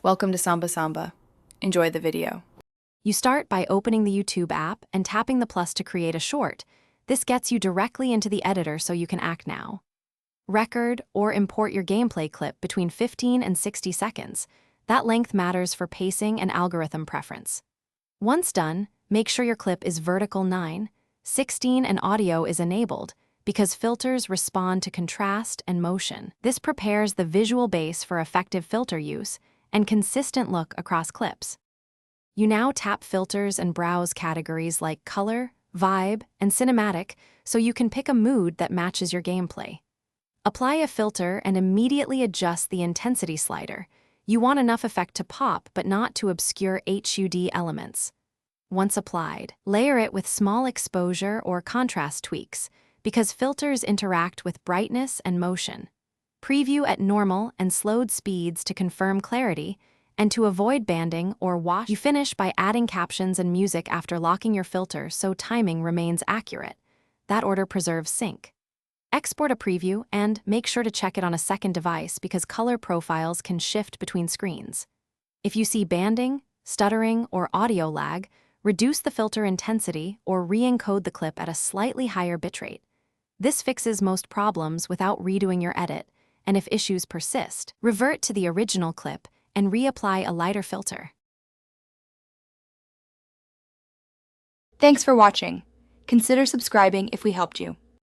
Welcome to Samba Samba. Enjoy the video. You start by opening the YouTube app and tapping the plus to create a short. This gets you directly into the editor so you can act now. Record or import your gameplay clip between 15 and 60 seconds. That length matters for pacing and algorithm preference. Once done, make sure your clip is vertical 9, 16 and audio is enabled because filters respond to contrast and motion. This prepares the visual base for effective filter use and consistent look across clips. You now tap filters and browse categories like color, vibe, and cinematic so you can pick a mood that matches your gameplay. Apply a filter and immediately adjust the intensity slider. You want enough effect to pop but not to obscure HUD elements. Once applied, layer it with small exposure or contrast tweaks because filters interact with brightness and motion. Preview at normal and slowed speeds to confirm clarity, and to avoid banding or wash, you finish by adding captions and music after locking your filter so timing remains accurate. That order preserves sync. Export a preview and make sure to check it on a second device because color profiles can shift between screens. If you see banding, stuttering, or audio lag, reduce the filter intensity or re-encode the clip at a slightly higher bitrate. This fixes most problems without redoing your edit, and if issues persist, revert to the original clip and reapply a lighter filter. Thanks for watching. Consider subscribing if we helped you.